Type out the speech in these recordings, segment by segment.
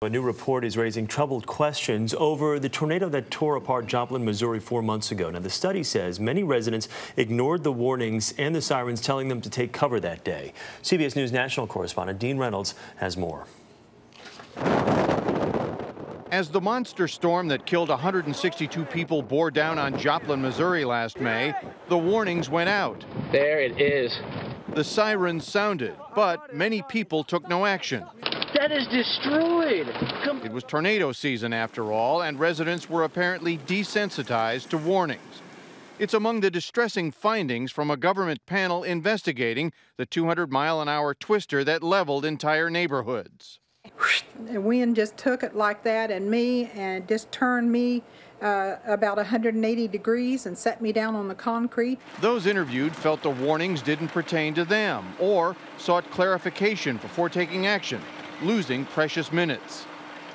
A new report is raising troubled questions over the tornado that tore apart Joplin, Missouri 4 months ago. Now, the study says many residents ignored the warnings and the sirens telling them to take cover that day. CBS News national correspondent Dean Reynolds has more. As the monster storm that killed 162 people bore down on Joplin, Missouri last May, the warnings went out. There it is. The sirens sounded, but many people took no action. That is destroyed. It was tornado season after all, and residents were apparently desensitized to warnings. It's among the distressing findings from a government panel investigating the 200-mile-an-hour twister that leveled entire neighborhoods. The wind just took it like that and just turned me about 180 degrees and set me down on the concrete. Those interviewed felt the warnings didn't pertain to them or sought clarification before taking action, losing precious minutes.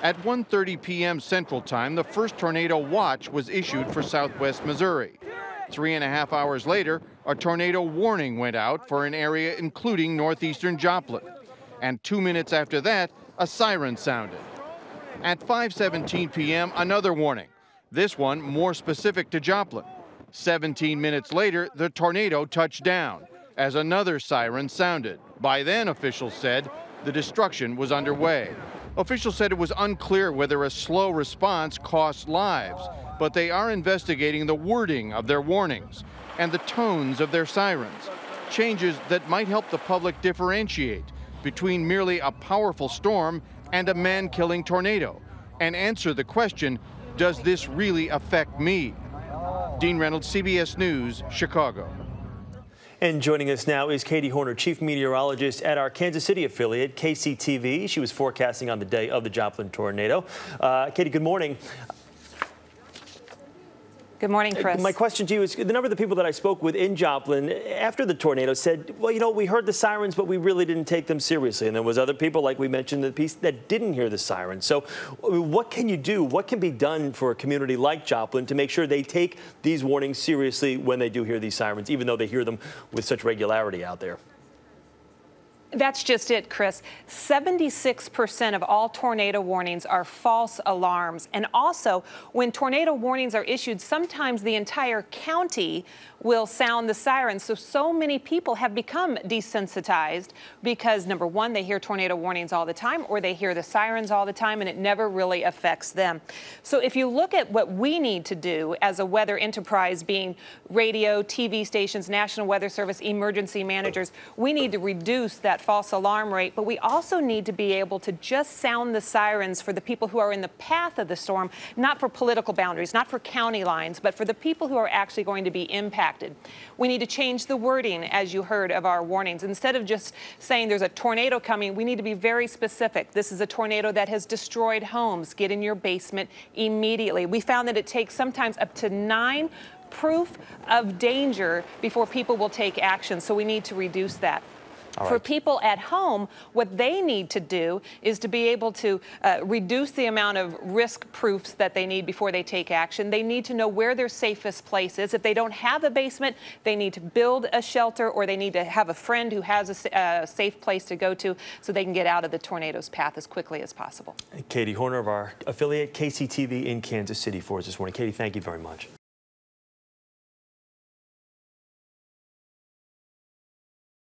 At 1:30 p.m. Central Time, the first tornado watch was issued for southwest Missouri. 3.5 hours later, a tornado warning went out for an area including northeastern Joplin. And 2 minutes after that, a siren sounded. At 5:17 p.m., another warning, this one more specific to Joplin. 17 minutes later, the tornado touched down as another siren sounded. By then, officials said, the destruction was underway. Officials said it was unclear whether a slow response cost lives, but they are investigating the wording of their warnings and the tones of their sirens, changes that might help the public differentiate between merely a powerful storm and a man-killing tornado, and answer the question, does this really affect me? Dean Reynolds, CBS News, Chicago. And joining us now is Katie Horner, chief meteorologist at our Kansas City affiliate, KCTV. She was forecasting on the day of the Joplin tornado. Katie, good morning. Good morning, Chris. My question to you is, the number of the people that I spoke with in Joplin after the tornado said, well, you know, we heard the sirens, but we really didn't take them seriously. And there was other people, like we mentioned in the piece, that didn't hear the sirens. So what can you do? What can be done for a community like Joplin to make sure they take these warnings seriously when they do hear these sirens, even though they hear them with such regularity out there? That's just it, Chris. 76% of all tornado warnings are false alarms. And also, when tornado warnings are issued, sometimes the entire county will sound the sirens. So many people have become desensitized because, number one, they hear tornado warnings all the time, or they hear the sirens all the time, and it never really affects them. So if you look at what we need to do as a weather enterprise, being radio, TV stations, National Weather Service, emergency managers, we need to reduce that false alarm rate, but we also need to be able to just sound the sirens for the people who are in the path of the storm, not for political boundaries, not for county lines, but for the people who are actually going to be impacted. We need to change the wording, as you heard, of our warnings. Instead of just saying there's a tornado coming, we need to be very specific. This is a tornado that has destroyed homes. Get in your basement immediately. We found that it takes sometimes up to 9 proof of danger before people will take action, so we need to reduce that. For people at home, what they need to do is to be able to reduce the amount of risk proofs that they need before they take action. They need to know where their safest place is. If they don't have a basement, they need to build a shelter, or they need to have a friend who has a safe place to go to so they can get out of the tornado's path as quickly as possible. Katie Horner of our affiliate KCTV in Kansas City for us this morning. Katie, thank you very much.